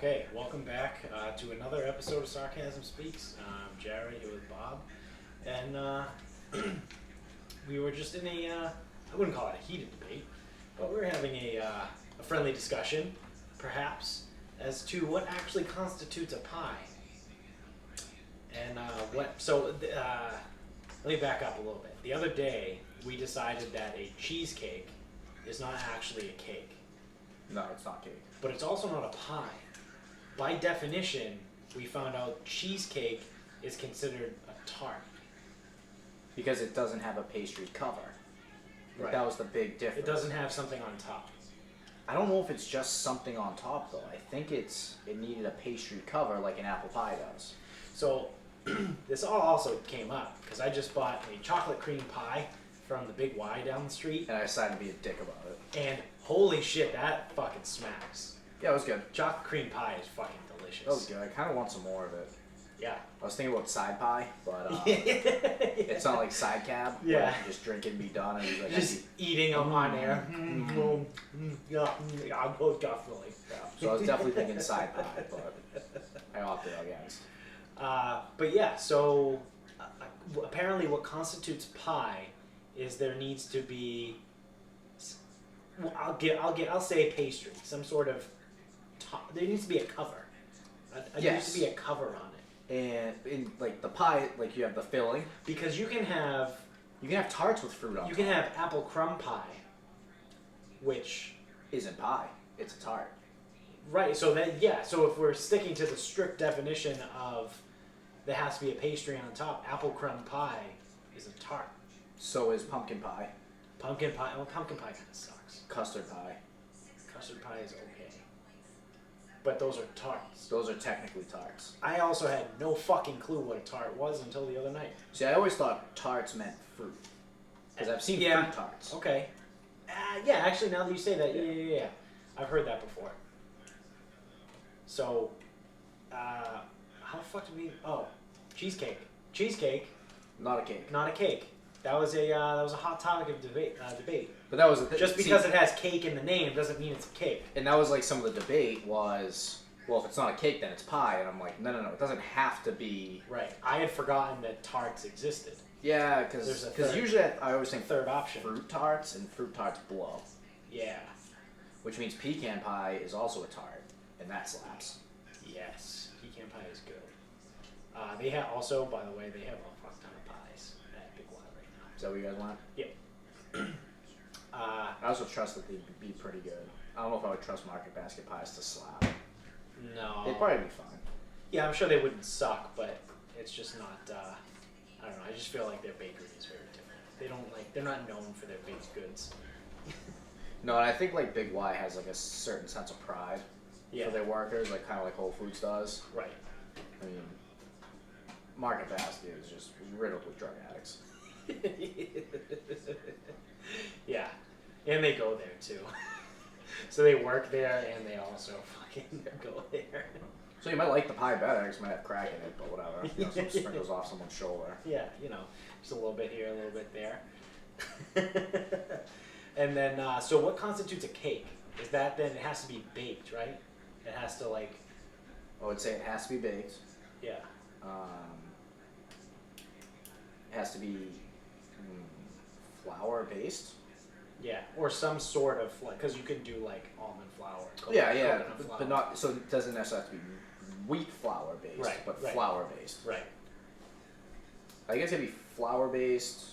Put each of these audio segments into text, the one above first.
Okay, welcome back to another episode of Sarcasm Speaks. I'm Jared here with Bob, and we were just in I wouldn't call it a heated debate, but we were having a friendly discussion, perhaps, as to what actually constitutes a pie. And let me back up a little bit. The other day, we decided that a cheesecake is not actually a cake. No, it's not cake. But it's also not a pie. By definition, we found out cheesecake is considered a tart. Because it doesn't have a pastry cover. Right. That was the big difference. It doesn't have something on top. I don't know if it's just something on top, though. I think it needed a pastry cover like an apple pie does. So, this all also came up because I just bought a chocolate cream pie from the Big Y down the street. And I decided to be a dick about it. And holy shit, that fucking smacks. Yeah, it was good. Chocolate cream pie is fucking delicious. That was good. I kind of want some more of it. Yeah. I was thinking about side pie, but it's not like side cab. Yeah. Where you can just drink it and be done. And like, just eating them on air. Yeah, I'll go definitely. Yeah. So I was definitely thinking side pie, but I opted against. But yeah, so apparently what constitutes pie is there needs to be, well, I'll say pastry, some sort of there needs to be a cover. There needs to be a cover on it. And in like the pie, like you have the filling. Because you can have tarts with fruit on. You can have apple crumb pie, which isn't pie. It's a tart. Right. So then, yeah. So if we're sticking to the strict definition of there has to be a pastry on top, apple crumb pie is a tart. So is pumpkin pie. Pumpkin pie. Well, pumpkin pie kind of sucks. Custard pie. Custard pie is okay. But those are tarts. Those are technically tarts. I also had no fucking clue what a tart was until the other night. See, I always thought tarts meant fruit. Because I've seen fruit tarts. Okay. Yeah, actually, now that you say that, yeah. I've heard that before. So, how the fuck did we... Oh, cheesecake. Cheesecake. Not a cake. Not a cake. That was a hot topic of debate. But that was the just because it has cake in the name doesn't mean it's a cake. And that was like some of the debate was, well, if it's not a cake, then it's pie. And I'm like, no, it doesn't have to be. Right. I had forgotten that tarts existed. Yeah, because usually I always think third option. Fruit tarts, and fruit tarts blow. Yeah. Which means pecan pie is also a tart, and that slaps. Yes, pecan pie is good. They have also, by the way, they have a fuck ton of pies at Big Y right now. Is that what you guys want? Yep. I also trust that they'd be pretty good. I don't know if I would trust Market Basket pies to slap. No. They'd probably be fine. Yeah, I'm sure they wouldn't suck, but it's just not. I don't know. I just feel like their bakery is very different. They're not known for their baked goods. No, and I think like Big Y has like a certain sense of pride for their workers, like kind of like Whole Foods does. Right. I mean, Market Basket is just riddled with drug addicts. Yeah, and they go there too. So they work there and they also fucking go there. So you might like the pie better, because it might have crack in it, but whatever. You know, some sprinkles off someone's shoulder. Yeah, just a little bit here, a little bit there. And then, so what constitutes a cake? Is that then it has to be baked, right? It has to like... I would say it has to be baked. Yeah. It has to be flour-based. Yeah, or some sort of, because you could do like almond flour. Yeah, but not, so it doesn't necessarily have to be wheat flour based, but flour based. Right. I guess it'd be flour based.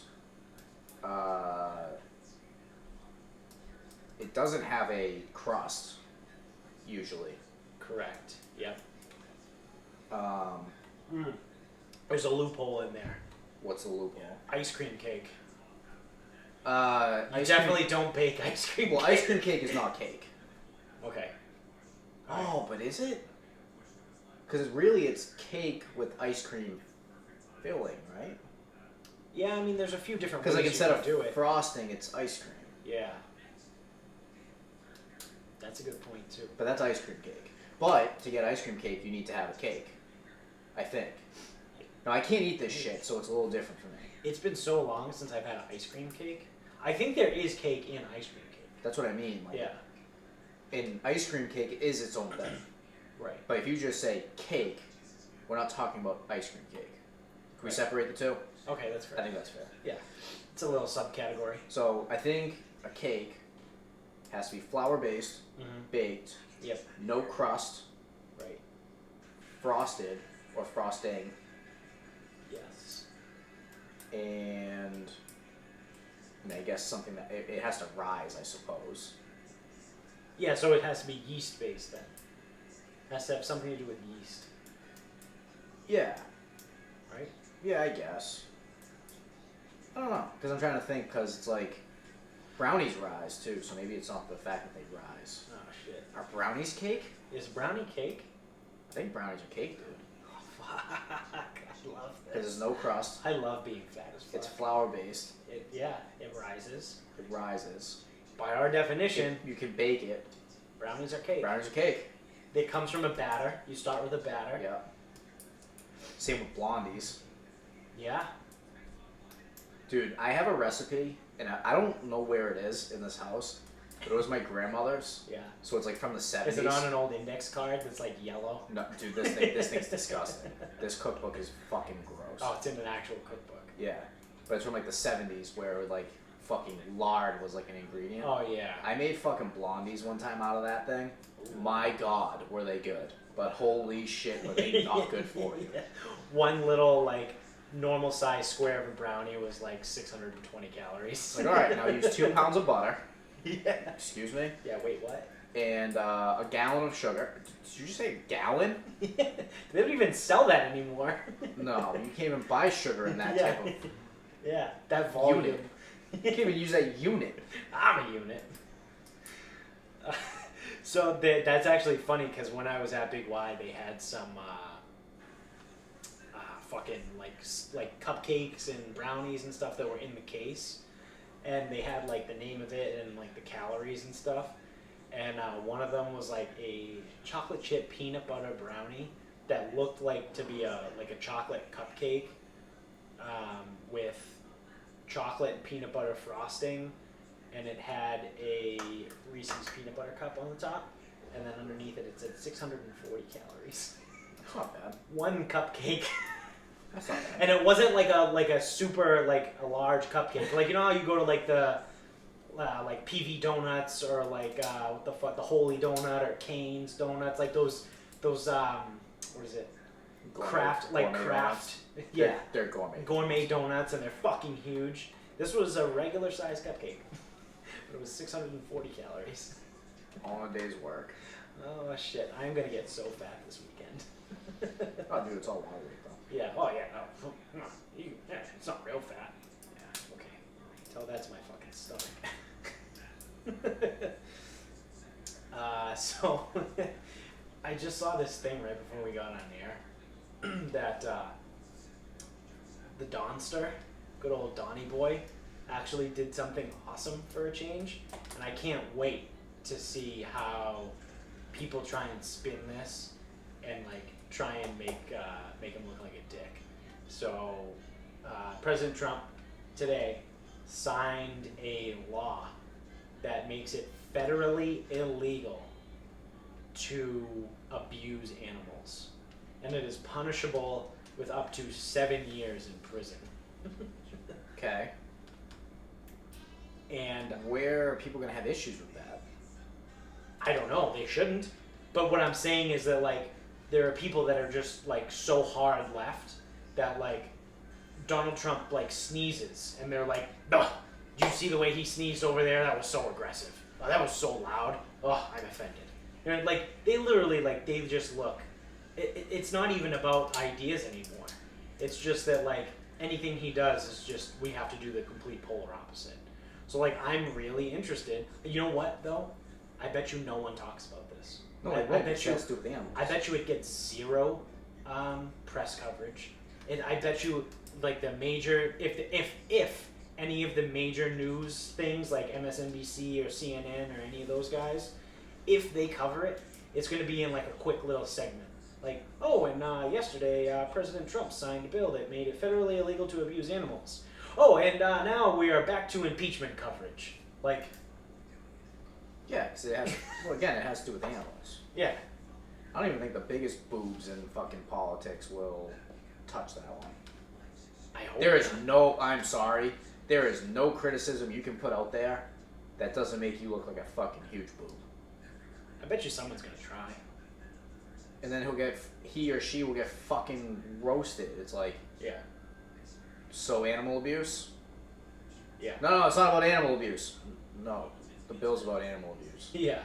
It doesn't have a crust, usually. Correct. Yep. There's a loophole in there. What's the loophole? Yeah. Ice cream cake. You definitely don't bake ice cream. Well, ice cream cake is not cake. Okay. Oh, but is it? Because really, it's cake with ice cream filling, right? Yeah, I mean, there's a few different ways. Because like instead of do it. frosting, it's ice cream. Yeah. That's a good point too. But that's ice cream cake. But to get ice cream cake, you need to have a cake. I think. Now I can't eat this shit, so it's a little different for me. It's been so long since I've had an ice cream cake. I think there is cake in ice cream cake. That's what I mean. Like, yeah. And ice cream cake is its own thing. Right. But if you just say cake, we're not talking about ice cream cake. Can we separate the two? Okay, that's fair. I think that's fair. Yeah. It's a little subcategory. So I think a cake has to be flour-based, baked, Yep. no crust, Right. frosted or frosting, Yes. and I guess something that it has to rise, I suppose. Yeah, so it has to be yeast based then. It has to have something to do with yeast, Yeah. right? Yeah, I guess. I don't know, because I'm trying to think, because it's like, brownies rise too, so maybe it's not the fact that they rise. Oh shit. Are brownies cake? Is brownie cake? I think brownies are cake, dude. Oh fuck. I love Because this. there's no crust. I love being fat as fuck. It's flour-based. It rises. It rises. By our definition, You can bake it. brownies are cake. Brownies are cake. It comes from a batter. You start with a batter. Yeah. Same with blondies. Yeah. Dude, I have a recipe, and I don't know where it is in this house, but it was my grandmother's. Yeah. So it's like from the 70s. Is it on an old index card that's like yellow? No, dude, this thing's disgusting. This cookbook is fucking gross. Oh, it's in an actual cookbook. Yeah, but it's from like the 70s where like fucking lard was like an ingredient. Oh yeah. I made fucking blondies one time out of that thing. My God, were they good? But holy shit, were they not good for you? Yeah. One little like normal size square of a brownie was like 620 calories. Like, all right, now use 2 pounds of butter. Yeah. Excuse me. Yeah. Wait. What? And a gallon of sugar. Did you just say gallon? They don't even sell that anymore. No, you can't even buy sugar in that Yeah. type of. Yeah. That volume. Unit. You can't even use that unit. I'm a unit. So that's actually funny because when I was at Big Y, they had some fucking like cupcakes and brownies and stuff that were in the case, and they had like the name of it and like the calories and stuff. And one of them was like a chocolate chip peanut butter brownie that looked like to be a chocolate cupcake with chocolate and peanut butter frosting, and it had a Reese's peanut butter cup on the top, and then underneath it said 640 calories. That's not bad. One cupcake. That's not bad. And it wasn't like a super like a large cupcake. Like, you know how you go to like the like PV Donuts or like what the fuck, the Holy Donut or Cane's Donuts, like those what is it? Craft Gourmet craft. donuts. Yeah. They're gourmet. Gourmet donuts, and they're fucking huge. This was a regular sized cupcake, but it was 640 calories. All in a day's work. Oh shit! I'm gonna get so fat this weekend. Oh, dude, it's all water weight though. Yeah. Oh yeah. No. Yeah. It's not real fat. Yeah. Okay. Tell that to my fucking stomach. So I just saw this thing right before we got on air that the Donster, good old Donny boy, actually did something awesome for a change, and I can't wait to see how people try and spin this and like try and make him look like a dick. So President Trump today signed a law that makes it federally illegal to abuse animals, and it is punishable with up to 7 years in prison. Okay. And Where are people gonna have issues with that? I don't know, they shouldn't. But what I'm saying is that like there are people that are just like so hard left that like Donald Trump like sneezes and they're like, "Ugh, did you see the way he sneezed over there? That was so aggressive. Oh, that was so loud. Oh, I'm offended." You know, like they literally like they just look. It's not even about ideas anymore. It's just that like anything he does is just we have to do the complete polar opposite. So like I'm really interested. You know what though? I bet you no one talks about this. No, I it won't. bet It you. has to do with animals. I bet you it gets zero press coverage. And I bet you like the major if any of the major news things like MSNBC or CNN or any of those guys, if they cover it, it's going to be in like a quick little segment. Like, oh, and yesterday President Trump signed a bill that made it federally illegal to abuse animals. Oh, and now we are back to impeachment coverage. Like, Yeah, because it has. Well, again, it has to do with animals. yeah. I don't even think the biggest boobs in fucking politics will touch that one. I hope There is not. no, I'm sorry, there is no criticism you can put out there that doesn't make you look like a fucking huge boob. I bet you someone's gonna try. And then he or she will get fucking roasted. It's like, Yeah. so animal abuse? Yeah. No, it's not about animal abuse. No, the bill's about animal abuse. Yeah.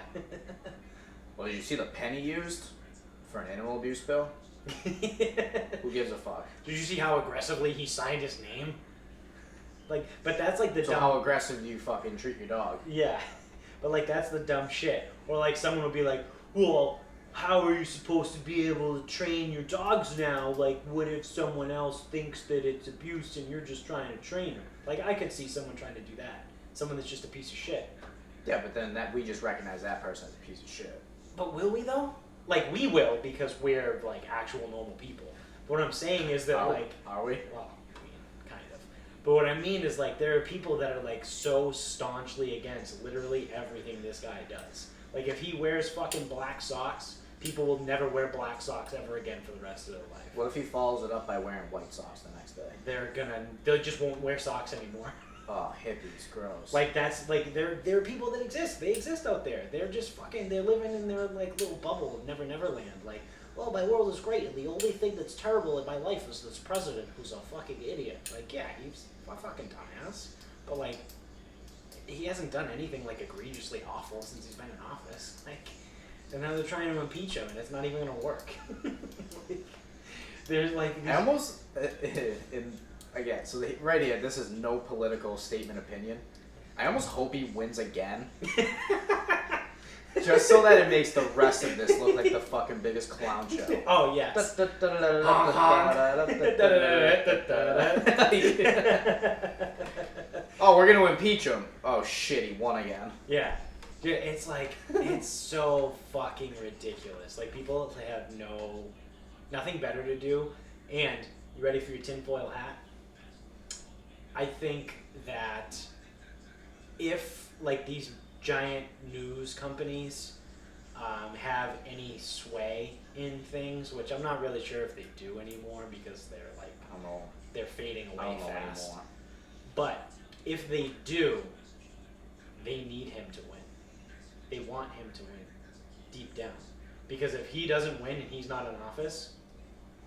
Well, did you see the penny used for an animal abuse bill? Who gives a fuck? Did you see how aggressively he signed his name? Like, but that's like the So dumb. how aggressive do you fucking treat your dog? Yeah, but like that's the dumb shit. Or like someone would be like, "Well, how are you supposed to be able to train your dogs now? Like, what if someone else thinks that it's abuse and you're just trying to train her?" Like, I could see someone trying to do that. Someone that's just a piece of shit. Yeah, but then we just recognize that person as a piece of shit. But will we though? Like, we will because we're like actual normal people. But what I'm saying is that like, are we? well, I mean, kind of. But what I mean is like there are people that are like so staunchly against literally everything this guy does. Like if he wears fucking black socks, people will never wear black socks ever again for the rest of their life. What if he follows it up by wearing white socks the next day? They just won't wear socks anymore. Oh, hippies, gross. Like that's like there are people that exist. They exist out there. They're just fucking. They're living in their like little bubble of Never Land. Like, well, my world is great, and the only thing that's terrible in my life is this president who's a fucking idiot. Like, yeah, he's a fucking dumbass, but like, he hasn't done anything like egregiously awful since he's been in office. Like, and now they're trying to impeach him, and it's not even gonna work. Like, there's like these... I almost again. So right here, this is no political statement opinion. I almost hope he wins again. Just so that it makes the rest of this look like the fucking biggest clown show. Oh, yes. Oh, we're gonna impeach him. Oh shit, he won again. Yeah. Dude, it's like, it's so fucking ridiculous. Like, people have nothing better to do. And, you ready for your tinfoil hat? I think that if, like, these giant news companies have any sway in things, which I'm not really sure if they do anymore because they're like, I don't know. they're fading I away don't know fast. anymore. But if they do, they need him to win. They want him to win deep down. Because if he doesn't win and he's not in office,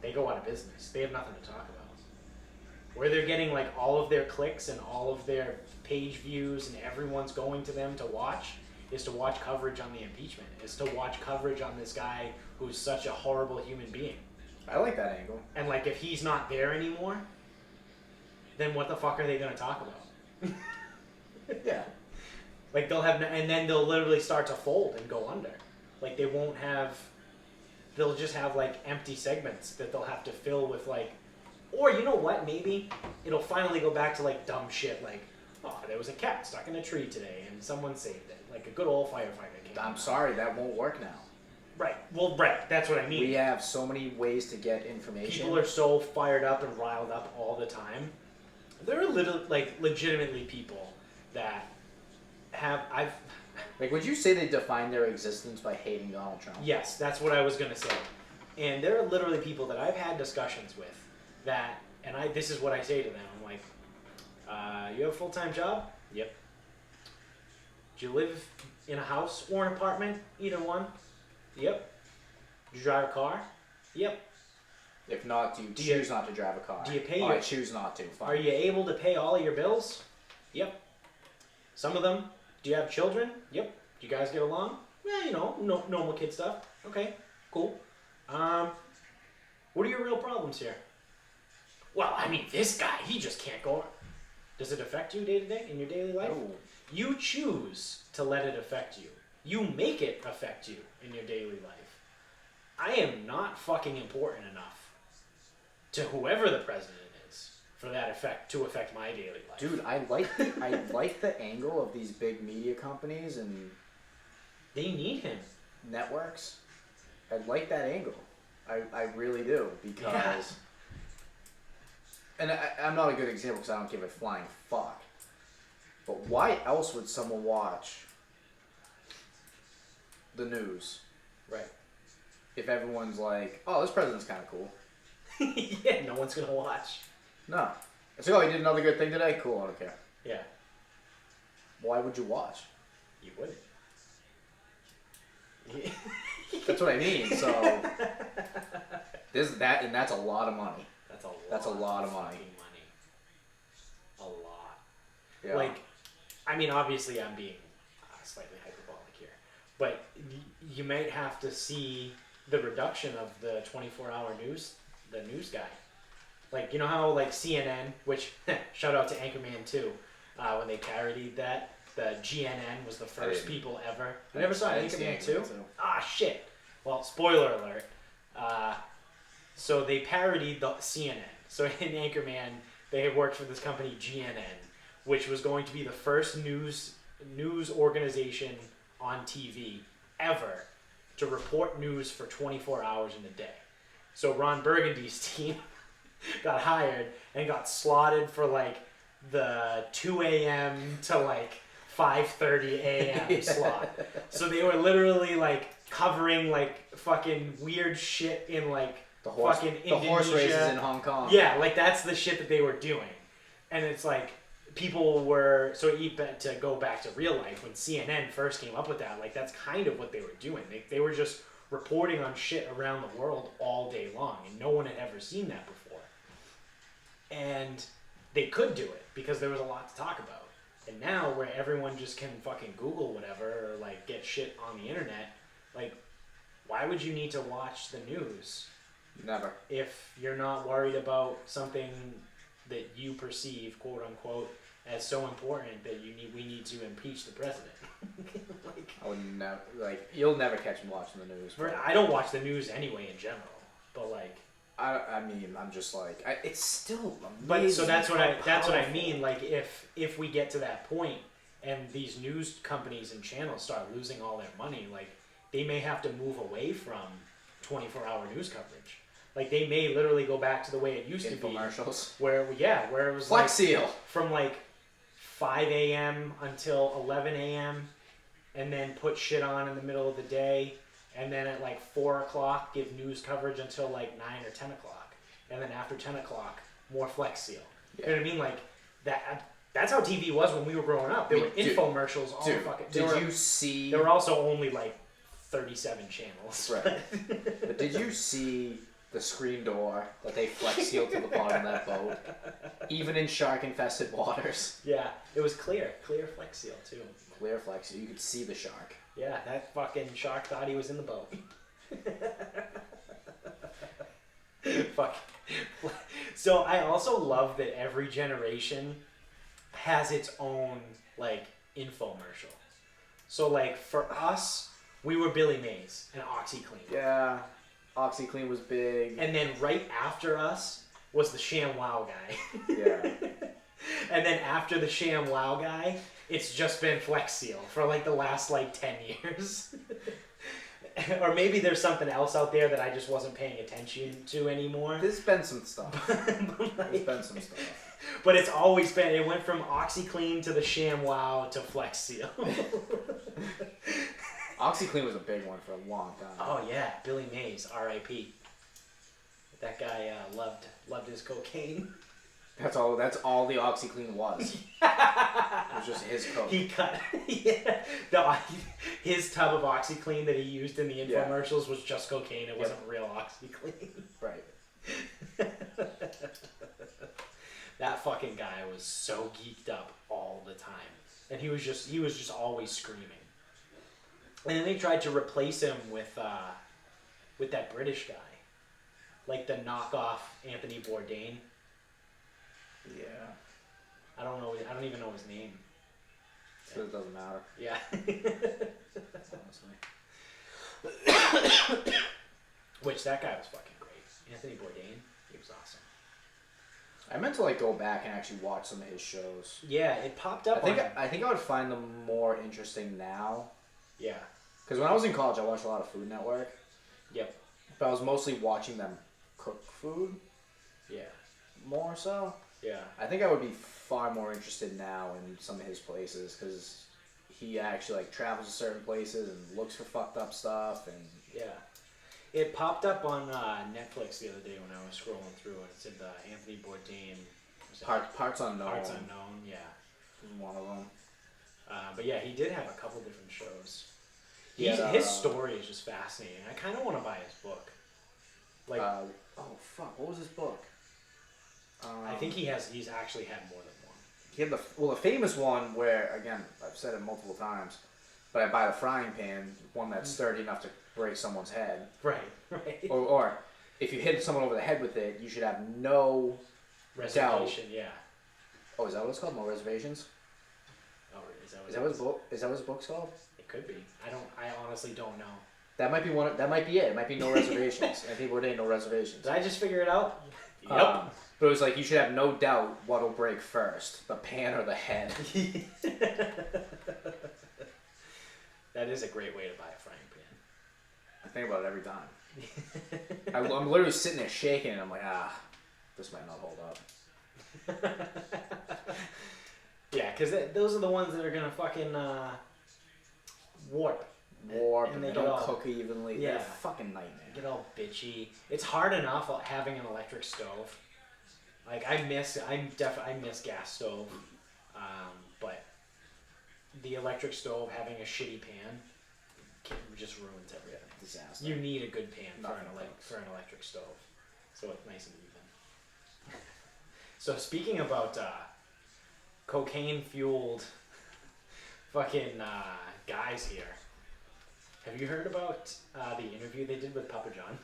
they go out of business. They have nothing to talk about. Where they're getting like all of their clicks and all of their page views and everyone's going to them to watch is to watch coverage on the impeachment, is to watch coverage on this guy who's such a horrible human being. I like that angle. And like if he's not there anymore, then what the fuck are they going to talk about? Yeah. Like they'll have, and then they'll literally start to fold and go under. Like they won't have, they'll just have like empty segments that they'll have to fill with like, or you know what, maybe it'll finally go back to like dumb shit like, oh, there was a cat stuck in a tree today and someone saved it. Like a good old firefighter came. I'm sorry, that won't work now. Right. Well, right. That's what I mean. We have so many ways to get information. People are so fired up and riled up all the time. There are legitimately people that have, Like, would you say they define their existence by hating Donald Trump? yes, that's what I was going to say. And there are literally people that I've had discussions with that, and this is what I say to them. I'm like, you have a full-time job? Yep. Do you live in a house or an apartment? Either one? Yep. Do you drive a car? Yep. If not, do you choose not to drive a car? Do you pay I your... choose not to. Fine. Are you able to pay all of your bills? Yep. Some of them. Do you have children? Yep. Do you guys get along? Yeah, you know, normal kid stuff. Okay, cool. What are your real problems here? Well, I mean, this guy, he just can't go on. Does it affect you day to day in your daily life? No. You choose to let it affect you. You make it affect you in your daily life. I am not fucking important enough to whoever the president is for that to affect my daily life. Dude, I like the angle of these big media companies and they need him. networks. I like that angle. I really do because, Yeah. and I'm not a good example because I don't give a flying fuck. But why else would someone watch the news? Right. if everyone's like, oh, this president's kind of cool. Yeah, no one's gonna watch. No. It's like, oh, he did another good thing today? Cool, I don't care. Yeah. Why would you watch? You wouldn't. That's what I mean. So that's a lot of money. That's a lot of money. A lot. Yeah. Like, I mean, obviously, I'm being slightly hyperbolic here, but you might have to see the reduction of the 24-hour news, the news guy. Like, you know how like CNN, which shout out to Anchorman 2, when they parodied that. The GNN was the first people ever. You never saw Anchorman 2? Ah, shit. Well, spoiler alert. So they parodied the CNN. So in Anchorman, they had worked for this company, GNN, which was going to be the first news organization on TV ever to report news for 24 hours in a day. So Ron Burgundy's team got hired and got slotted for like the 2 a.m. to like 5:30 a.m. slot. So they were literally like covering like fucking weird shit in like fucking Indonesia. The horse races in Hong Kong. Yeah, like that's the shit that they were doing. And it's like people were to go back to real life when CNN first came up with that, like that's kind of what they were doing. They were just reporting on shit around the world all day long, and no one had ever seen that before. And they could do it because there was a lot to talk about. And now where everyone just can fucking Google whatever or like get shit on the internet, like why would you need to watch the news? Never. If you're not worried about something that you perceive, quote unquote, as so important that we need to impeach the president. Like, I would never, like, you'll never catch me watching the news. I don't watch the news anyway in general, but like, I mean, I'm just like, it's still amazing. But so that's what I mean. Like, if we get to that point and these news companies and channels start losing all their money, like they may have to move away from 24-hour news coverage. Like they may literally go back to the way it used to be. Infomercials. Where it was Flex Seal. Like, from like 5 a.m. until 11 a.m. and then put shit on in the middle of the day. And then at like 4 o'clock, give news coverage until like 9 or 10 o'clock. And then after 10 o'clock, more Flex Seal. Yeah. You know what I mean? Like, that's how TV was when we were growing up. There were infomercials all fucking... Did you see... There were also only like 37 channels. Right. But did you see the screen door that they Flex Sealed to the bottom of that boat? Even in shark-infested waters. Yeah. It was clear. Clear Flex Seal, too. Clear Flex Seal. You could see the shark. Yeah, that fucking shark thought he was in the boat. Fuck. So I also love that every generation has its own, like, infomercial. So, like, for us, we were Billy Mays and OxyClean. Yeah, OxyClean was big. And then right after us was the ShamWow guy. Yeah. And then after the ShamWow guy, it's just been Flex Seal for like the last like 10 years. Or maybe there's something else out there that I just wasn't paying attention to anymore. There's been some stuff. There's been some stuff. But it's always been, it went from OxyClean to the ShamWow to Flex Seal. OxyClean was a big one for a long time. Oh yeah, Billy Mays, R.I.P. That guy loved his cocaine. That's all the OxyClean was. It was just his coke. He cut, his tub of OxyClean that he used in the infomercials was just cocaine. It wasn't real OxyClean. Right. That fucking guy was so geeked up all the time, and he was just always screaming. And then they tried to replace him with that British guy, like the knockoff Anthony Bourdain. Yeah. I don't know. I don't even know his name. So it doesn't matter. Yeah. Honestly. Which that guy was fucking great. Anthony Bourdain. He was awesome. I meant to like go back and actually watch some of his shows. Yeah, it popped up. I think I would find them more interesting now. Yeah. Because when I was in college, I watched a lot of Food Network. Yep. But I was mostly watching them cook food. Yeah. More so. Yeah. I think I would be far more interested now in some of his places because he actually like travels to certain places and looks for fucked up stuff and yeah. It popped up on Netflix the other day when I was scrolling through, and it said Anthony Bourdain. Parts Unknown. Parts Unknown, yeah. One of them. But yeah, he did have a couple different shows. Yeah, his story is just fascinating. I kind of want to buy his book. Like, oh fuck, what was his book? I think he's actually had more than one. He had the famous one where, again, I've said it multiple times, but I buy the frying pan, one that's sturdy enough to break someone's head. Right. Or if you hit someone over the head with it, you should have no reservation. doubt. Yeah. Oh, is that what it's called? No reservations? Oh, is that what his book? Is that what his book's called? It could be. I honestly don't know. That might be one. That might be it. It might be No Reservations. I think we're doing No Reservations. Did I just figure it out? Yep. But it was like you should have no doubt what'll break first, the pan or the head. That is a great way to buy a frying pan. I think about it every time. I'm literally sitting there shaking, and I'm like, this might not hold up. Yeah, because those are the ones that are gonna fucking warp. And they don't cook evenly. Yeah. They're a fucking nightmare. Get all bitchy. It's hard enough having an electric stove. Like I miss gas stove, but the electric stove having a shitty pan just ruins everything. Disaster. You need a good pan for an electric stove, so it's nice and even. So speaking about cocaine fueled fucking guys here. Have you heard about the interview they did with Papa John?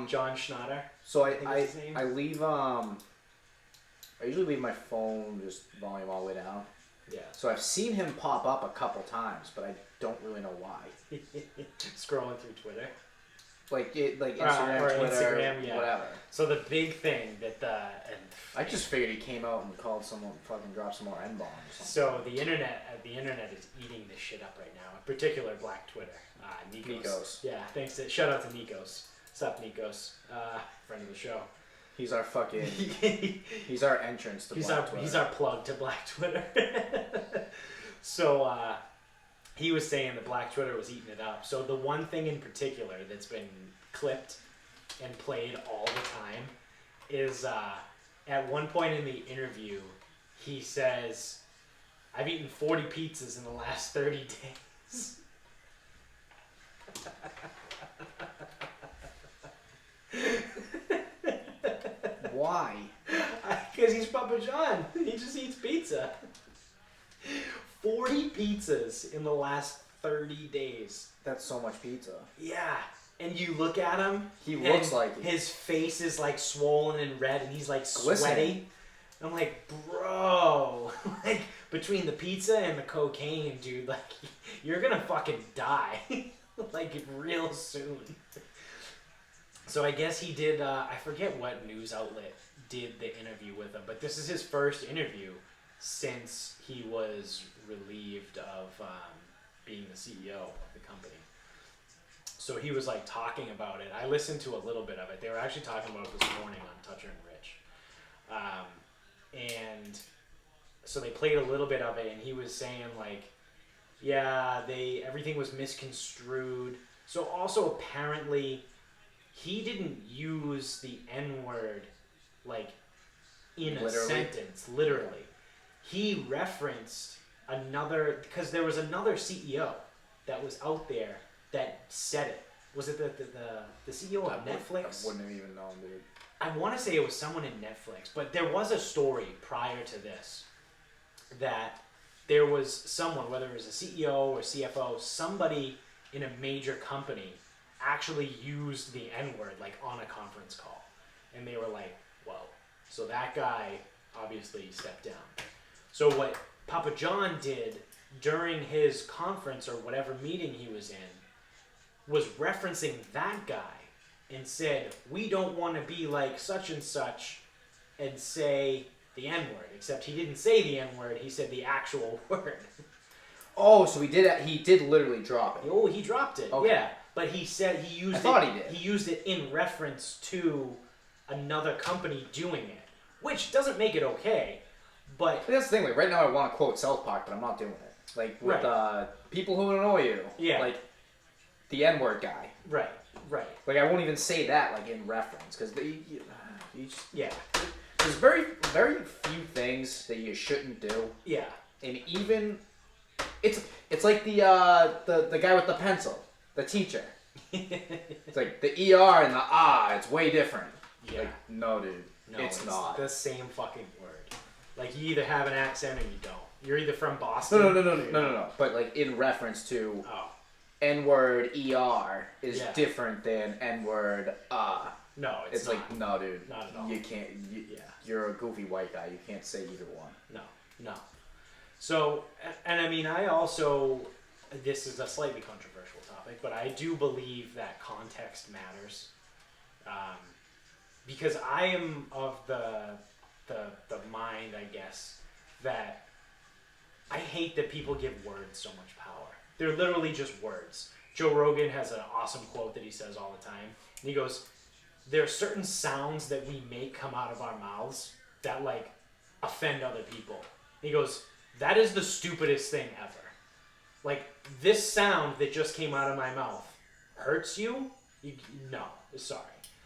John Schnatter. So I think is his name. I leave I usually leave my phone just volume all the way down. Yeah. So I've seen him pop up a couple times, but I don't really know why. Scrolling through Twitter. Like Instagram, or Twitter, Instagram, yeah. whatever. So the big thing that I just figured he came out and called someone, fucking dropped some more N-bombs or something. So the internet is eating this shit up right now. In particular, Black Twitter. Nikos. Yeah, shout out to Nikos. What's up, Nikos? Friend of the show. He's our fucking. He's our entrance to Black Twitter. He's our plug to Black Twitter. So he was saying that Black Twitter was eating it up. So the one thing in particular that's been clipped and played all the time is at one point in the interview, he says, "I've eaten 40 pizzas in the last 30 days." Why? Because he's Papa John. He just eats pizza. 40 pizzas in the last 30 days. That's so much pizza. Yeah. And you look at him. He looks like it. His face is like swollen and red, and he's like sweaty. Glistening. I'm like, bro, like between the pizza and the cocaine, dude, like you're gonna fucking die, like real soon. So I guess he did. I forget what news outlet did the interview with him, but this is his first interview since he was relieved of being the CEO of the company. So he was like talking about it. I listened to a little bit of it. They were actually talking about it this morning on Toucher and Rich. And so they played a little bit of it, and he was saying like, yeah, everything was misconstrued. So also apparently he didn't use the N-word like in a sentence, literally. He referenced another, because there was another CEO that was out there that said it. Was it the CEO of Netflix? I wouldn't have even known, dude. I want to say it was someone in Netflix, but there was a story prior to this that there was someone, whether it was a CEO or CFO, somebody in a major company actually used the N-word like on a conference call. And they were like, whoa. So that guy obviously stepped down. So what Papa John did during his conference or whatever meeting he was in was referencing that guy and said, we don't want to be like such and such and say the N-word. Except he didn't say the N-word, he said the actual word. Oh, so he did literally drop it. Oh, he dropped it, okay. Yeah. But he said he used he used it in reference to another company doing it. Which doesn't make it okay, but that's the thing, like right now I want to quote South Park, but I'm not doing it. Like with people who annoy you. Yeah. Like the N-word guy. Right. Like, I won't even say that, like, in reference, because Yeah. there's very, very few things that you shouldn't do. Yeah. And even, it's like the guy with the pencil, the teacher. It's like the ER and the it's way different. Yeah. Like, no, dude. No, it's not. the same fucking word. Like, you either have an accent or you don't. You're either from Boston. No. But, like, in reference to N-word ER is different than N-word No, it's not. like, no, dude. Not at all. You can't. You're a goofy white guy. You can't say either one. No. So, and I mean, I also, this is a slightly controversial topic, but I do believe that context matters. Because I am of the mind, I guess, that I hate that people give words so much power. They're literally just words. Joe Rogan has an awesome quote that he says all the time. And he goes, there are certain sounds that we make come out of our mouths that, like, offend other people. And he goes, that is the stupidest thing ever. Like, this sound that just came out of my mouth hurts you? No, sorry.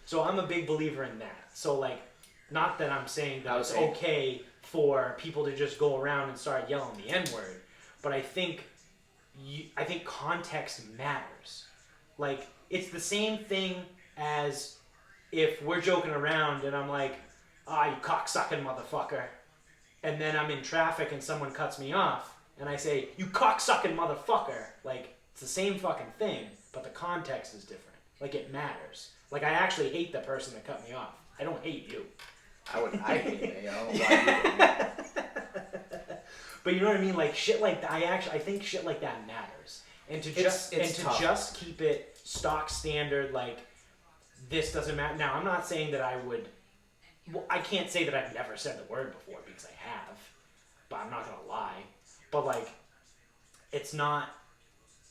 So I'm a big believer in that. So, like, not that I'm saying that it's okay for people to just go around and start yelling the N-word, but I think context matters. Like, it's the same thing as if we're joking around and I'm like, you cocksucking motherfucker, and then I'm in traffic and someone cuts me off and I say, you cocksucking motherfucker. Like, it's the same fucking thing, but the context is different. Like, it matters. Like, I actually hate the person that cut me off. I don't hate you. I hate me. I don't know why you do. But you know what I mean? Like, shit like that. I think shit like that matters. And to just keep it stock standard, like, this doesn't matter. Now, I'm not saying that I would. Well, I can't say that I've never said the word before because I have, but I'm not gonna lie. But, like, it's not.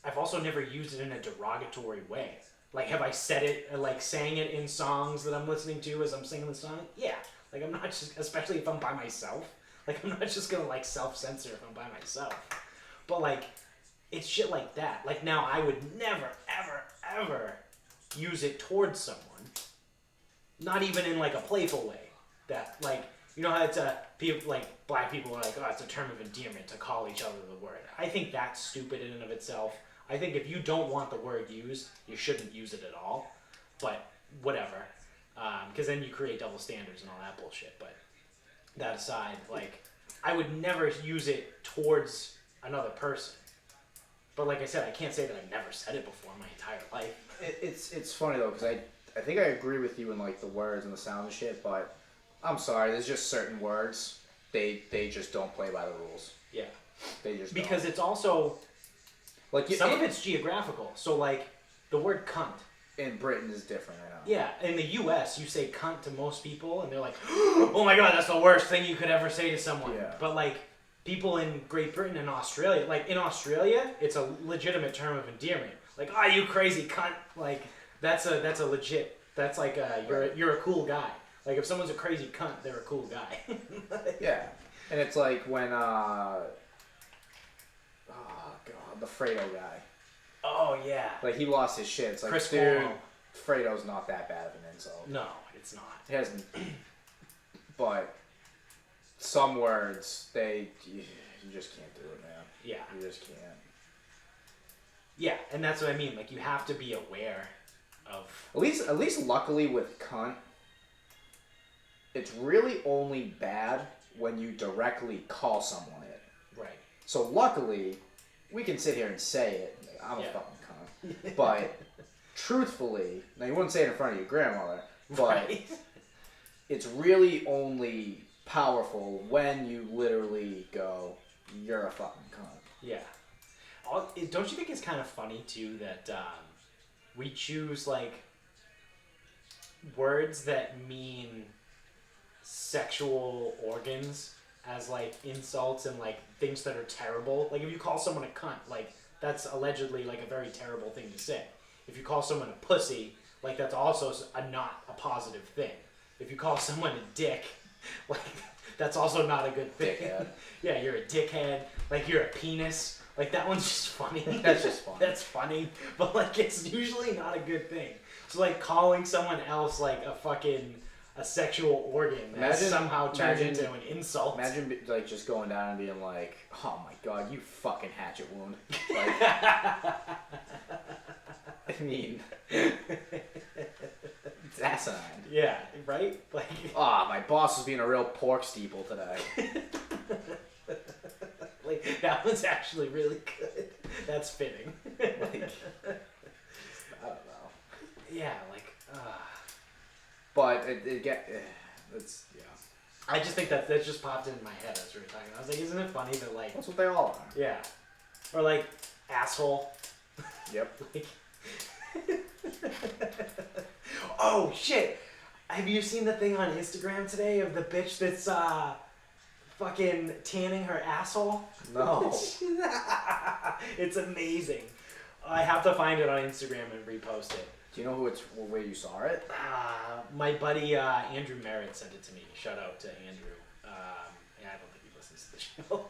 I've also never used it in a derogatory way. Like, have I said it, like, sang it in songs that I'm listening to as I'm singing the song? Yeah. Like, I'm not just, especially if I'm by myself. Like, I'm not just gonna, like, self-censor if I'm by myself. But, like, it's shit like that. Like, now I would never, ever, ever use it towards someone. Not even in, like, a playful way. That, like, you know how it's people, like, black people are like, it's a term of endearment to call each other the word. I think that's stupid in and of itself. I think if you don't want the word used, you shouldn't use it at all. But whatever. Because then you create double standards and all that bullshit. But that aside, like, I would never use it towards another person. But like I said, I can't say that I've never said it before in my entire life. It's funny, though, because I think I agree with you in, like, the words and the sound and shit, but I'm sorry, there's just certain words, they just don't play by the rules. Yeah. They just Because don't. It's also... Like, some of it's geographical. So, like, the word cunt. In Britain is different, I know. Yeah, in the U.S., you say cunt to most people, and they're like, oh my god, that's the worst thing you could ever say to someone. Yeah. But, like, people in Great Britain and Australia, like, in Australia, it's a legitimate term of endearment. Like, you crazy cunt. Like, that's a legit, that's like, you're a cool guy. Like, if someone's a crazy cunt, they're a cool guy. Yeah. And it's like when, the Fredo guy. Oh, yeah. Like, he lost his shit. It's like, Chris dude, Cuomo. Fredo's not that bad of an insult. No, it's not. It hasn't. But some words, you just can't do it, man. Yeah. You just can't. Yeah, and that's what I mean. Like, you have to be aware of... At least luckily with cunt, it's really only bad when you directly call someone it. Right. So luckily, we can sit here and say it. I'm a fucking cunt. But truthfully, now you wouldn't say it in front of your grandmother, but it's really only powerful when you literally go, you're a fucking cunt. Yeah. Don't you think it's kind of funny, too, that we choose, like, words that mean sexual organs as, like, insults and, like, things that are terrible? Like, if you call someone a cunt, like, that's allegedly, like, a very terrible thing to say. If you call someone a pussy, like, that's also not a positive thing. If you call someone a dick, like, that's also not a good thing. Dickhead. Yeah, you're a dickhead. Like, you're a penis. Like, that one's just funny. That's just funny. That's funny, but, like, it's usually not a good thing. So, like, calling someone else, like, a sexual organ that somehow turns into an insult. Imagine, like, just going down and being like, oh my god, you fucking hatchet wound. Like, I mean, it's asinine. Yeah, right? Like, my boss was being a real pork steeple today. like, that was actually really good. That's fitting. Like, I don't know. Yeah, like, But it's, yeah. I just think that just popped into my head as we were talking. I was like, isn't it funny that, like... That's what they all are. Yeah. Or, like, asshole. Yep. Like... Oh, shit! Have you seen the thing on Instagram today of the bitch that's, fucking tanning her asshole? No. It's amazing. I have to find it on Instagram and repost it. Do you know where you saw it? My buddy Andrew Merritt sent it to me. Shout out to Andrew. Yeah, I don't think he listens to the show,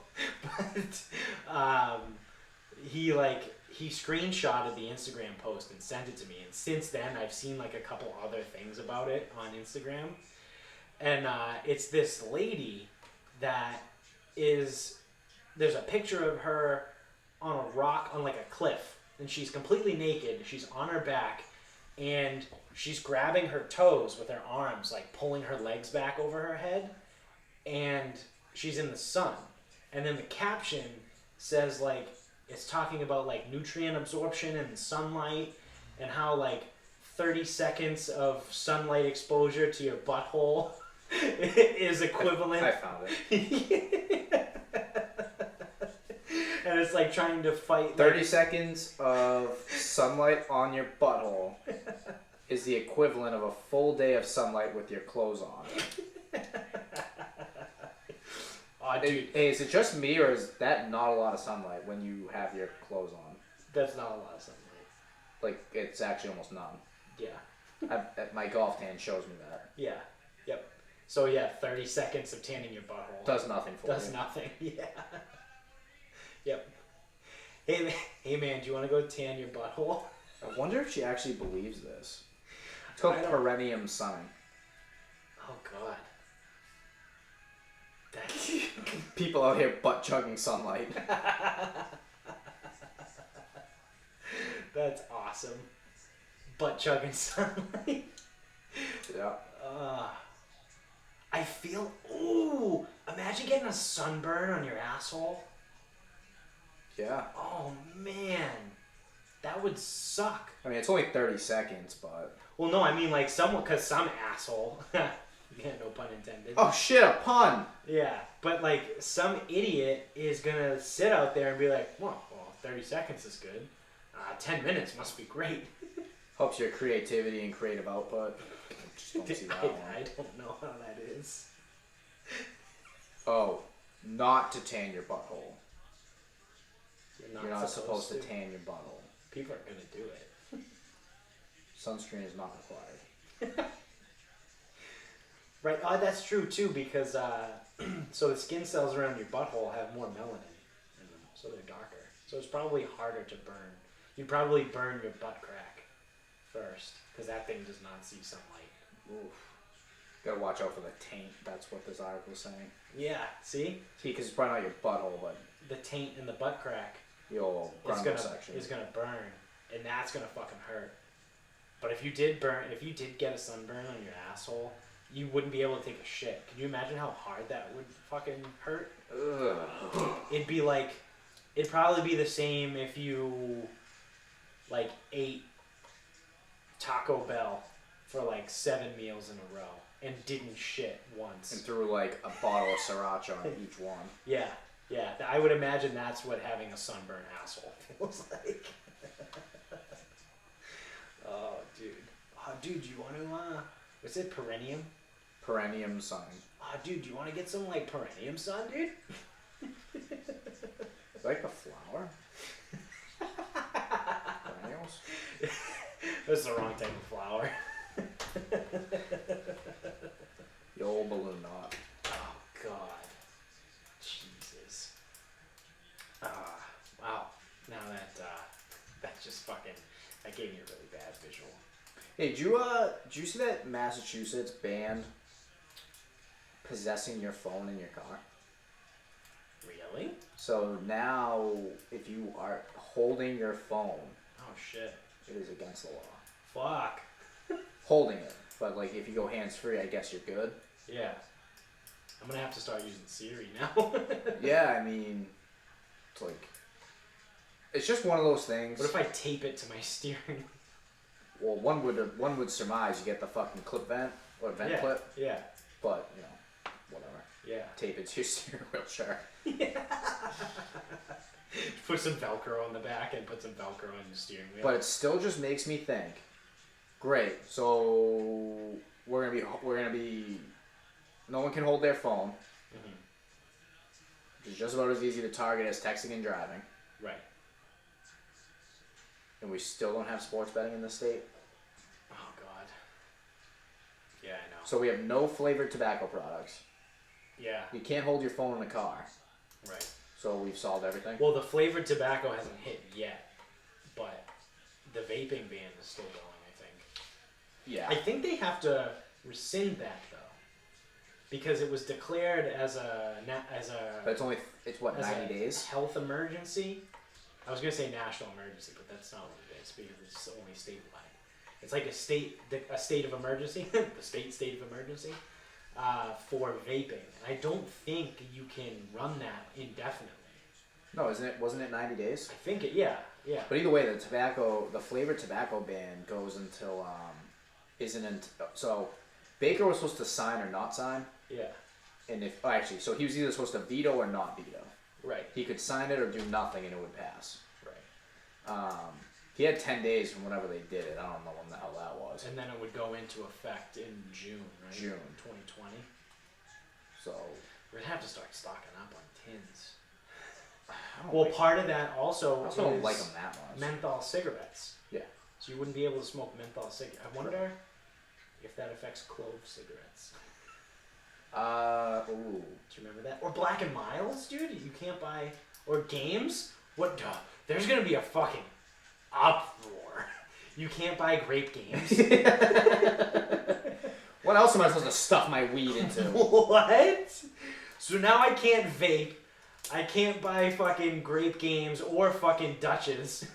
but he screenshotted the Instagram post and sent it to me. And since then, I've seen like a couple other things about it on Instagram, and it's this lady that there's a picture of her on a rock on like a cliff, and she's completely naked. She's on her back. And she's grabbing her toes with her arms, like pulling her legs back over her head. And she's in the sun. And then the caption says, like, it's talking about, like, nutrient absorption and sunlight. And how, like, 30 seconds of sunlight exposure to your butthole is equivalent. I found it. And it's like trying to fight. 30 seconds of sunlight on your butthole is the equivalent of a full day of sunlight with your clothes on. Oh, dude. Hey, is it just me, or is that not a lot of sunlight when you have your clothes on? That's not a lot of sunlight. Like, it's actually almost none. Yeah. My golf tan shows me that. Yeah. Yep. So, yeah, 30 seconds of tanning your butthole. Does nothing for you. Does nothing. Yeah. Yep. Hey man, do you want to go tan your butthole? I wonder if she actually believes this. It's called perineum sunning. Oh god. That's... People out here butt chugging sunlight. That's awesome. Butt chugging sunlight. Yeah. I feel... Ooh! Imagine getting a sunburn on your asshole. Yeah. Oh, man. That would suck. I mean, it's only 30 seconds, but... Well, no, I mean, like, because some asshole... yeah, no pun intended. Oh, shit, a pun! Yeah, but, like, some idiot is gonna sit out there and be like, well 30 seconds is good. 10 minutes must be great. Helps your creativity and creative output. Just don't see that one. I don't know how that is. Oh, not to tan your butthole. You're not supposed to tan your butthole. People are gonna do it. Sunscreen is not required. Right, that's true too, because so the skin cells around your butthole have more melanin in them, so they're darker. So it's probably harder to burn. You'd probably burn your butt crack first, because that thing does not see sunlight. Oof. Gotta watch out for the taint. That's what this article is saying. Yeah, see, because it's probably not your butthole, but the taint in the butt crack your grundle section is gonna burn, and that's gonna fucking hurt. But if you did get a sunburn on your asshole, you wouldn't be able to take a shit. Can you imagine how hard that would fucking hurt? Ugh. It'd probably be the same if you, like, ate Taco Bell for, like, 7 meals in a row and didn't shit once. And threw, like, a bottle of sriracha on each one. Yeah. I would imagine that's what having a sunburned asshole feels like. Oh, dude, you want to, what's it, perineum? Perineum sun. Oh, dude, do you want to get some, like, perineum sun, dude? Like a flower? Perennials? That's the wrong type of flower. The old balloon knot. Oh, God. Jesus. Wow. Hey, did you see that Massachusetts banned possessing your phone in your car? Really? So now, if you are holding your phone, Oh shit. it is against the law. Fuck. Holding it, but like if you go hands free, I guess you're good. Yeah. I'm gonna have to start using Siri now. Yeah, I mean, it's like, it's just one of those things. What if I tape it to my steering? Well, one would surmise you get the fucking clip vent or vent clip, Yeah. but you know, whatever. Yeah. Tape it to your steering wheel, sure. Yeah. Put some Velcro on the back and put some Velcro on the steering wheel. But it still just makes me think. Great, so we're gonna be. No one can hold their phone, which is just about as easy to target as texting and driving. Right. And we still don't have sports betting in this state. Oh god. Yeah, I know. So we have no flavored tobacco products. Yeah. You can't hold your phone in the car. Right. So we've solved everything. Well, the flavored tobacco hasn't hit yet, but the vaping ban is still going, I think. Yeah. I think they have to rescind that though, because it was declared as a But it's what, 90 days? Health emergency. I was gonna say national emergency, but that's not what it is because it's only statewide. It's like a state of emergency, the state of emergency, for vaping. And I don't think you can run that indefinitely. No, wasn't it 90 days? I think it, yeah. But either way, the flavored tobacco ban goes until so Baker was supposed to sign or not sign. Yeah. And so he was either supposed to veto or not veto. Right. He could sign it or do nothing and it would pass. Right. He had 10 days from whenever they did it. I don't know when the hell that was. And then it would go into effect in June, right? June 2020. So we're gonna have to start stocking up on tins. Well, part of that also I also don't is like them that much. menthol cigarettes. Yeah. So you wouldn't be able to smoke menthol cigarettes. I wonder if that affects clove cigarettes. Ooh. Do you remember that? Or Black and Miles, dude? You can't buy... Or games? What? Duh. There's gonna be a fucking uproar. You can't buy grape games. What else am I supposed to stuff my weed into? What? So now I can't vape. I can't buy fucking grape games or fucking Dutches.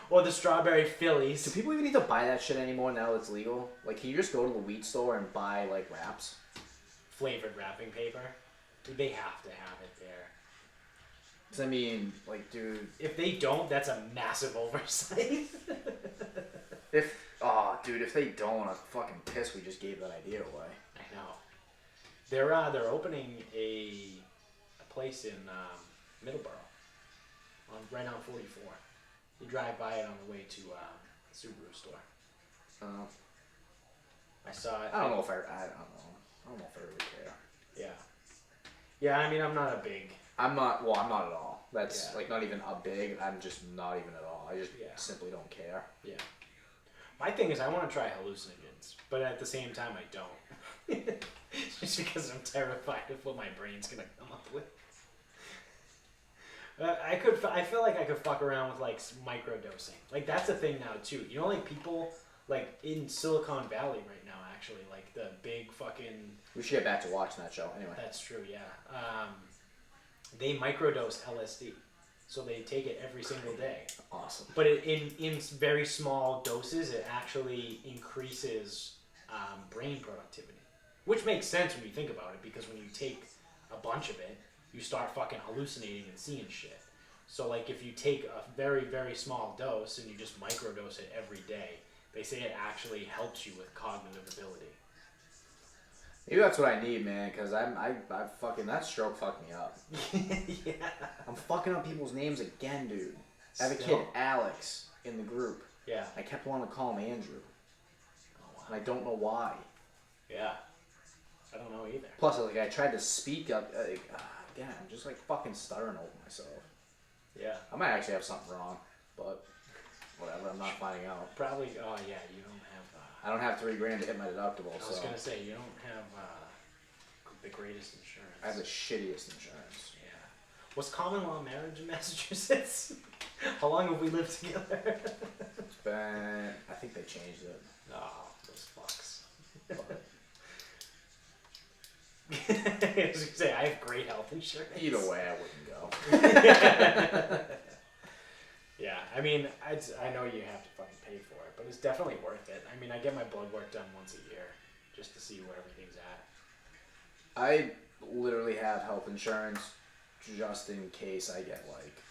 Or the strawberry Phillies. Do people even need to buy that shit anymore now that it's legal? Like, can you just go to the weed store and buy, like, wraps? Flavored wrapping paper. Dude, they have to have it there. 'Cause I mean, like, dude... If they don't, that's a massive oversight. If they don't, I'm fucking pissed we just gave that idea away. I know. They're opening a place in Middleborough, right on 44. You drive by it on the way to the Subaru store. I saw it. I don't know if I don't know if I really care. Yeah. Yeah, I mean, I'm not a big... I'm not at all. That's, Yeah. like, not even a big, I'm just not even at all. I just simply don't care. Yeah. My thing is I want to try hallucinogens, but at the same time I don't. Just because I'm terrified of what my brain's going to come up with. I feel like I could fuck around with like microdosing. Like that's a thing now too. You know, like people like in Silicon Valley right now, actually, like the big fucking. We should get back to watching that show anyway. That's true, yeah. They microdose LSD, so they take it every single day. Awesome. But in very small doses, it actually increases brain productivity, which makes sense when you think about it. Because when you take a bunch of it, you start fucking hallucinating and seeing shit. So like if you take a very, very small dose and you just microdose it every day, they say it actually helps you with cognitive ability. Maybe that's what I need, man, because I fucking, that stroke fucked me up. Yeah. I'm fucking up people's names again, dude. I have a kid, Alex, in the group. Yeah. I kept wanting to call him Andrew. Oh, wow. And I don't know why. Yeah. I don't know either. Plus, like, I tried to speak up. Again, I'm just like fucking stuttering over myself. Yeah. I might actually have something wrong, but whatever. I'm not finding out. Probably. Oh yeah, you don't have. I don't have $3,000 to hit my deductible. I was gonna say you don't have the greatest insurance. I have the shittiest insurance. Yeah. What's common law marriage in Massachusetts? How long have we lived together? It's been. I think they changed it. Oh, those fucks. I was gonna say, I have great health insurance. Either way, I wouldn't go. Yeah, I mean, I know you have to fucking pay for it, but it's definitely worth it. I mean, I get my blood work done once a year just to see where everything's at. I literally have health insurance just in case I get, like,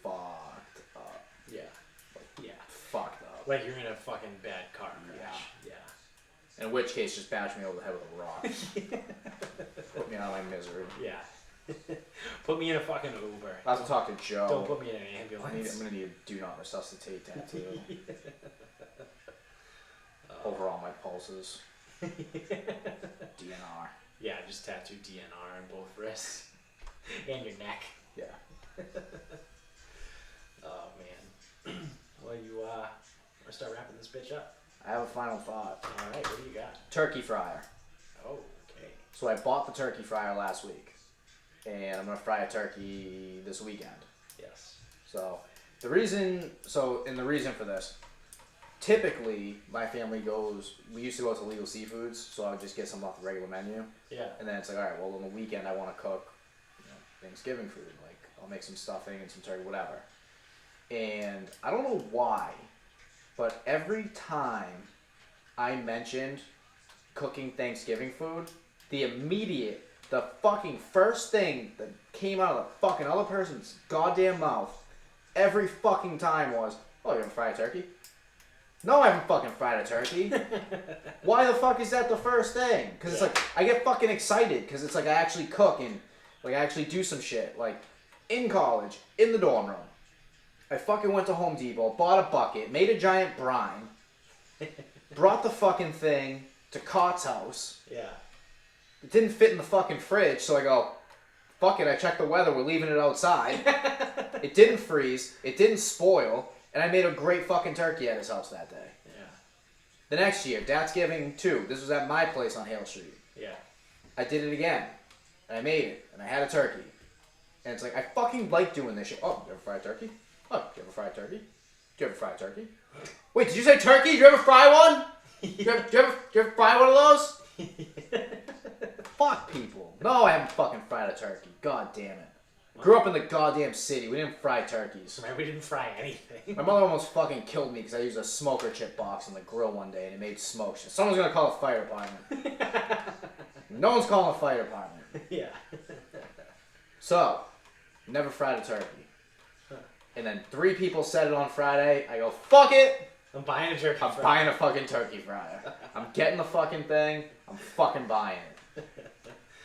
fucked up. Yeah. Yeah. Fucked up. Like you're in a fucking bad car crash. Yeah. In which case, just bash me over the head with a rock. Put me out of my misery. Yeah. Put me in a fucking Uber. I'll have to talk to Joe. Don't put me in an ambulance. I'm gonna need a do not resuscitate tattoo. Over all my pulses. DNR. Yeah, just tattoo DNR on both wrists. And your neck. Yeah. Oh, man. Well, you want to start wrapping this bitch up? I have a final thought. Alright, what do you got? Turkey fryer. Oh, okay. So I bought the turkey fryer last week. And I'm going to fry a turkey this weekend. Yes. So, the reason for this, typically, my family we used to go to Legal Seafoods, so I would just get some off the regular menu. Yeah. And then it's like, alright, well, on the weekend I want to cook Thanksgiving food. Like, I'll make some stuffing and some turkey, whatever. And I don't know why, but every time I mentioned cooking Thanksgiving food, the fucking first thing that came out of the fucking other person's goddamn mouth every fucking time was, oh, you haven't fried a turkey? No, I haven't fucking fried a turkey. Why the fuck is that the first thing? Because it's like, I get fucking excited because it's like I actually cook and like I actually do some shit. Like, in college, in the dorm room, I fucking went to Home Depot, bought a bucket, made a giant brine, brought the fucking thing to Cott's house. Yeah. It didn't fit in the fucking fridge, so I go, fuck it, I checked the weather, we're leaving it outside. It didn't freeze, it didn't spoil, and I made a great fucking turkey at his house that day. Yeah. The next year, Datsgiving 2, this was at my place on Hale Street. Yeah. I did it again, and I made it, and I had a turkey. And it's like, I fucking like doing this shit. Oh, you ever fry a turkey? Oh, do you ever fry a turkey? Do you ever fry a turkey? Wait, did you say turkey? Did you ever fry one? Did you ever fry one of those? Fuck people. No, I haven't fucking fried a turkey. God damn it. Grew up in the goddamn city. We didn't fry turkeys. We didn't fry anything. My mother almost fucking killed me because I used a smoker chip box on the grill one day and it made smoke. Someone's gonna call the fire department. No one's calling the fire department. Yeah. So, never fried a turkey. And then 3 people said it on Friday. I go, fuck it! I'm buying a turkey fryer. I'm buying a fucking turkey fryer. I'm getting the fucking thing. I'm fucking buying it.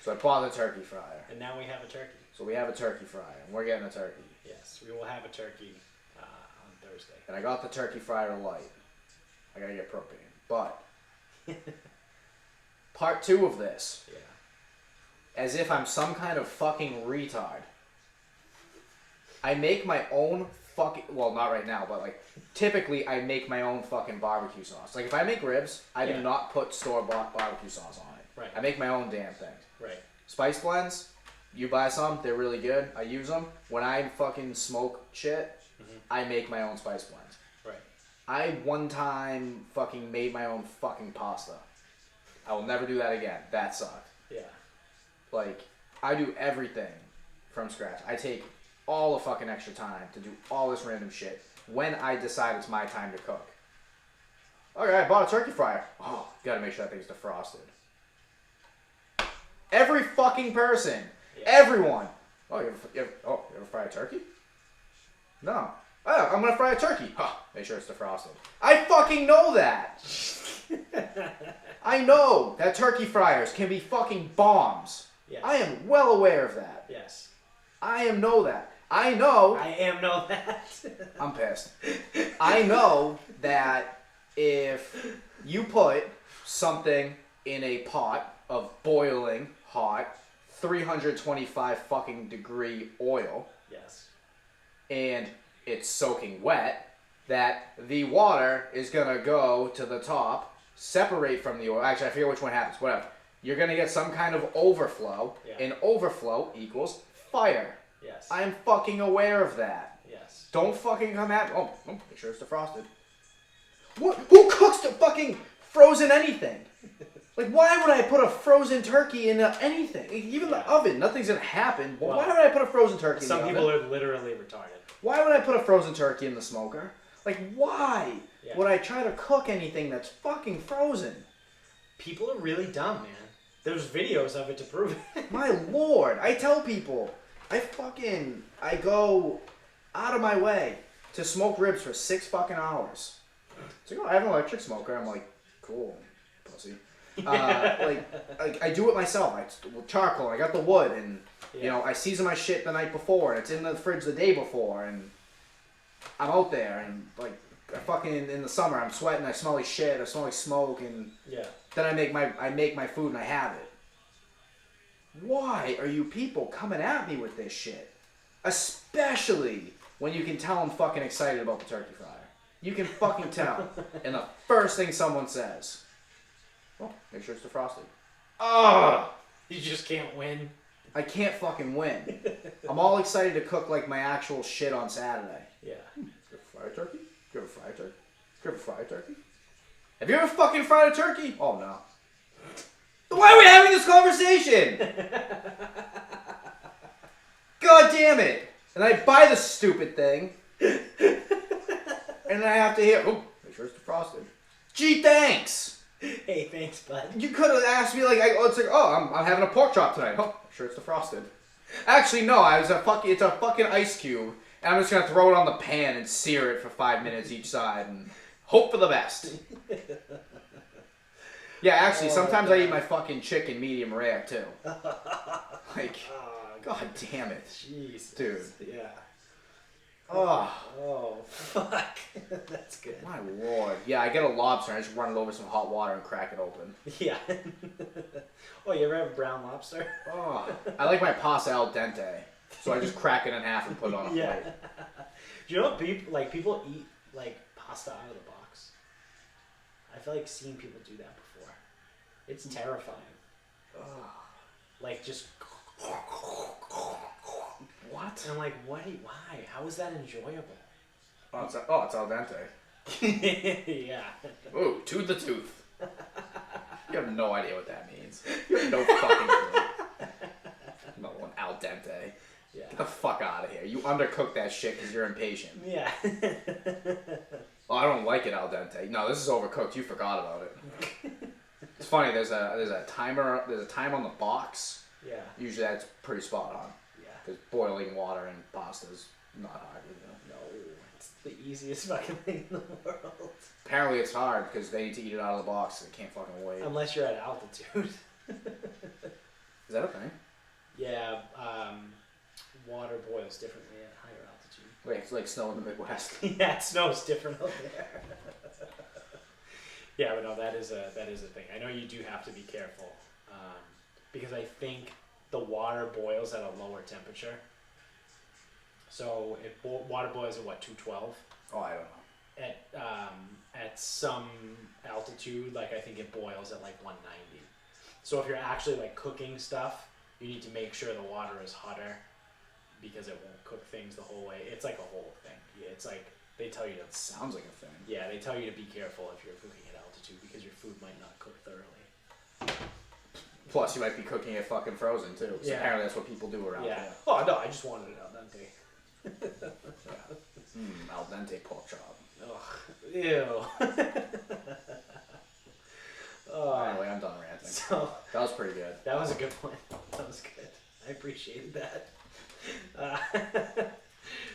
So I bought the turkey fryer. And now we have a turkey. So we have a turkey fryer, and we're getting a turkey. Yes, we will have a turkey on Thursday. And I got the turkey fryer light. I gotta get propane. But, part 2 of this. Yeah. As if I'm some kind of fucking retard. I make my own fucking, well, not right now, but like, typically I make my own fucking barbecue sauce. Like, if I make ribs, I do not put store-bought barbecue sauce on it. Right. I make my own damn things. Right. Spice blends, you buy some, they're really good. I use them. When I fucking smoke shit, I make my own spice blends. Right. I one time fucking made my own fucking pasta. I will never do that again. That sucked. Yeah. Like, I do everything from scratch. I take all the fucking extra time to do all this random shit when I decide it's my time to cook. Okay, I bought a turkey fryer. Oh, gotta make sure that thing's defrosted. Every fucking person. Yeah. Everyone. Oh, you ever fry a turkey? No. Oh, I'm gonna fry a turkey. Oh, make sure it's defrosted. I fucking know that. I know that turkey fryers can be fucking bombs. Yes. I am well aware of that. Yes. I know that. I know. I am know that. I'm pissed. I know that if you put something in a pot of boiling hot 325 fucking degree oil. Yes. And it's soaking wet, that the water is gonna go to the top, separate from the oil. Actually, I forget which one happens. Whatever. You're gonna get some kind of overflow, and overflow equals fire. Yes. I am fucking aware of that. Yes. Don't fucking come at me. Oh, make sure it's defrosted. What? Who cooks the fucking frozen anything? Like, why would I put a frozen turkey in anything? Even the oven, nothing's gonna happen. Well, why would I put a frozen turkey in the oven? Some people are literally retarded. Why would I put a frozen turkey in the smoker? Like, why would I try to cook anything that's fucking frozen? People are really dumb, man. There's videos of it to prove it. My lord, I tell people, I go out of my way to smoke ribs for 6 fucking hours. It's like, oh, I have an electric smoker. I'm like, cool, pussy. Like I do it myself. With charcoal. I got the wood, and you know, I season my shit the night before, and it's in the fridge the day before, and I'm out there, and like I fucking in the summer, I'm sweating. I smell like shit. I smell like smoke, and then I make my food and I have it. Why are you people coming at me with this shit? Especially when you can tell I'm fucking excited about the turkey fryer. You can fucking tell. And the first thing someone says, oh, make sure it's defrosted. Ugh! You just can't win. I can't fucking win. I'm all excited to cook like my actual shit on Saturday. Yeah. You ever fry a turkey? You ever fry a turkey? You ever fry a turkey? Have you ever fucking fried a turkey? Oh no. Then why are we having this conversation? God damn it! And I buy the stupid thing. And I have to hear, oh, make sure it's defrosted. Gee, thanks! Hey, thanks, bud. You could have asked me it's like, oh, I'm having a pork chop tonight. Oh, make sure it's defrosted. Actually, no, it's a fucking ice cube. And I'm just gonna throw it on the pan and sear it for 5 minutes each side and hope for the best. Yeah, actually, sometimes I eat my fucking chicken medium rare, too. Like, god damn it. Jeez. Dude. Yeah. Oh, fuck. That's good. My lord. Yeah, I get a lobster and I just run it over some hot water and crack it open. Yeah. Oh, you ever have brown lobster? Oh, I like my pasta al dente. So I just crack it in half and put it on a plate. Do you know what people eat like pasta out of the box? I feel like seeing people do that before. It's terrifying. Like just what? And I'm like, why? How is that enjoyable? Oh, it's al dente. Yeah. Ooh, to the tooth. You have no idea what that means. You have no fucking clue. No one al dente. Yeah. Get the fuck out of here. You undercook that shit because you're impatient. Yeah. Oh, I don't like it al dente. No, this is overcooked. You forgot about it. It's funny. There's a timer. There's a time on the box. Yeah. Usually that's pretty spot on. Yeah. Because boiling water and pasta is not hard. You know? No, it's the easiest fucking thing in the world. Apparently it's hard because they need to eat it out of the box. They can't fucking wait. Unless you're at altitude. Is that a thing? Yeah. Water boils differently at higher altitude. Wait, it's like snow in the Midwest. Yeah, it snows different out there. Yeah, but no, that is a thing. I know you do have to be careful because I think the water boils at a lower temperature. So if water boils at what, 212? Oh, I don't know. At some altitude, like I think it boils at like 190. So if you're actually like cooking stuff, you need to make sure the water is hotter because it won't cook things the whole way. It's like a whole thing. Yeah, it's like they tell you to. Sounds like a thing. Yeah, they tell you to be careful if you're cooking at altitude because your food might not cook thoroughly. Plus, you might be cooking it fucking frozen too. So apparently that's what people do around here. Oh no, I just wanted it al dente. Al dente pork chop. Ugh. Ew. Anyway, I'm done ranting. So that was pretty good. That was a good one. That was good. I appreciated that.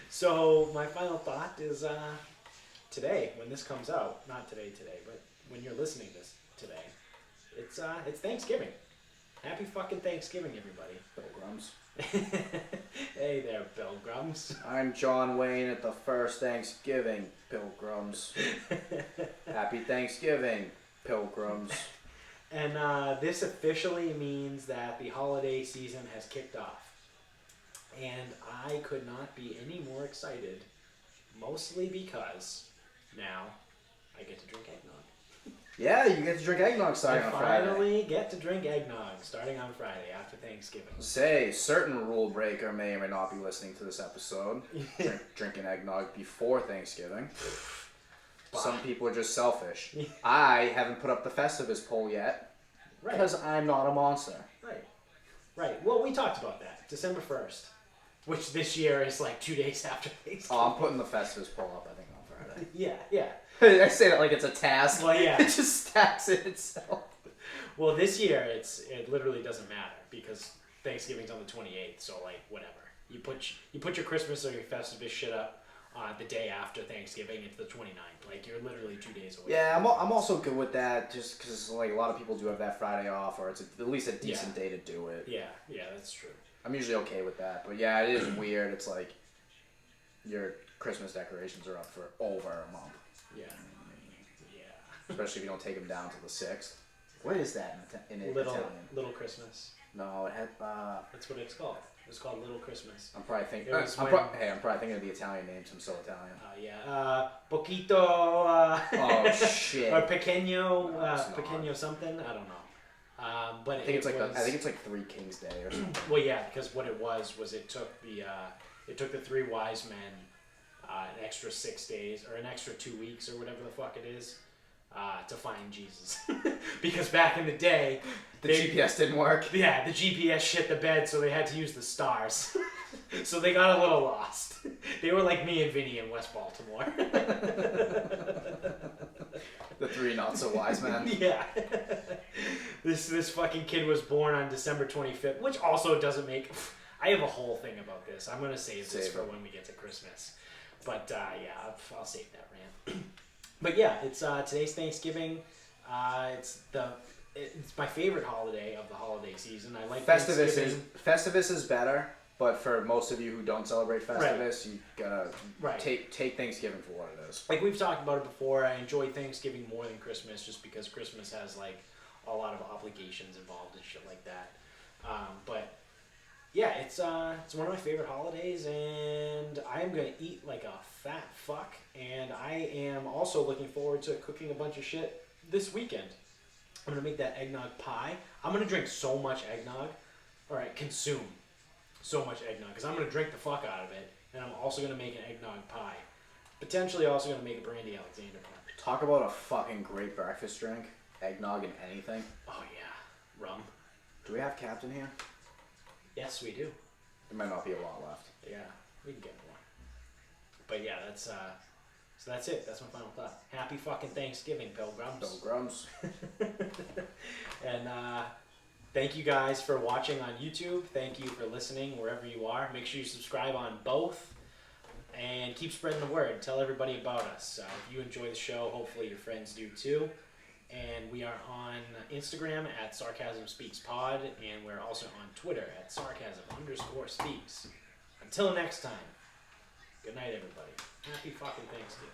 So my final thought is today, when this comes out, not today, but when you're listening to this today, it's Thanksgiving. Happy fucking Thanksgiving, everybody. Pilgrims. Hey there, pilgrims. I'm John Wayne at the first Thanksgiving, pilgrims. Happy Thanksgiving, pilgrims. And this officially means that the holiday season has kicked off. And I could not be any more excited, mostly because now I get to drink eggnog. Yeah, you get to drink eggnog starting on Friday. I finally get to drink eggnog starting on Friday after Thanksgiving. Say, certain rule breaker may or may not be listening to this episode. Drinking eggnog before Thanksgiving. Some people are just selfish. I haven't put up the Festivus poll yet because I'm not a monster. Right. Well, we talked about that. December 1st, which this year is like 2 days after Thanksgiving. Oh, I'm putting the Festivus poll up, I think, on Friday. Yeah. I say that like it's a task. Well, yeah. It just stacks it itself. Well, this year it literally doesn't matter because Thanksgiving's on the 28th, so like whatever. You put your Christmas or your Festivus shit up the day after Thanksgiving. It's the 29th. Like you're literally 2 days away. Yeah, I'm also good with that just because like a lot of people do have that Friday off, or it's at least a decent day to do it. Yeah, that's true. I'm usually okay with that, but yeah, it is weird. It's like your Christmas decorations are up for over a month. Yeah. Especially if you don't take them down till the 6th. What is that in Italian? Little Christmas. No, it had. That's what it's called. It's called Little Christmas. I'm probably thinking. I'm probably thinking of the Italian names. I'm so Italian. Poquito. Oh shit. Or pequeño. Pequeño something. I don't know. But I think it's like Three Kings Day or something. Well, yeah, because what it was it took the three wise men an extra 6 days or an extra 2 weeks or whatever the fuck it is. To find Jesus. Because back in the day... The GPS didn't work. Yeah, the GPS shit the bed, so they had to use the stars. So they got a little lost. They were like me and Vinny in West Baltimore. The three not-so-wise men. Yeah. This fucking kid was born on December 25th, which also doesn't make... I have a whole thing about this. I'm going to save this for when we get to Christmas. But, yeah, I'll save that rant. But yeah, it's today's Thanksgiving. It's my favorite holiday of the holiday season. I like Festivus is better, but for most of you who don't celebrate Festivus, you gotta take Thanksgiving for what it is. Like we've talked about it before, I enjoy Thanksgiving more than Christmas, just because Christmas has like a lot of obligations involved and shit like that. But yeah, it's one of my favorite holidays, and I am gonna eat like a fat fuck, and I am also looking forward to cooking a bunch of shit this weekend. I'm gonna make that eggnog pie. I'm gonna drink so much eggnog, consume so much eggnog, because I'm gonna drink the fuck out of it, and I'm also gonna make an eggnog pie. Potentially also gonna make a brandy Alexander pie. Talk about a fucking great breakfast drink. Eggnog and anything. Oh yeah, rum. Do we have Captain here? Yes, we do. There might not be a lot left. Yeah, we can get more. But yeah, that's so that's it. That's my final thought. Happy fucking Thanksgiving, pilgrims. Pilgrims. And thank you guys for watching on YouTube. Thank you for listening wherever you are. Make sure you subscribe on both. And keep spreading the word. Tell everybody about us. If you enjoy the show, hopefully your friends do too. And we are on Instagram at Sarcasm Speaks Pod, and we're also on Twitter at Sarcasm_Speaks. Until next time, good night, everybody. Happy fucking Thanksgiving.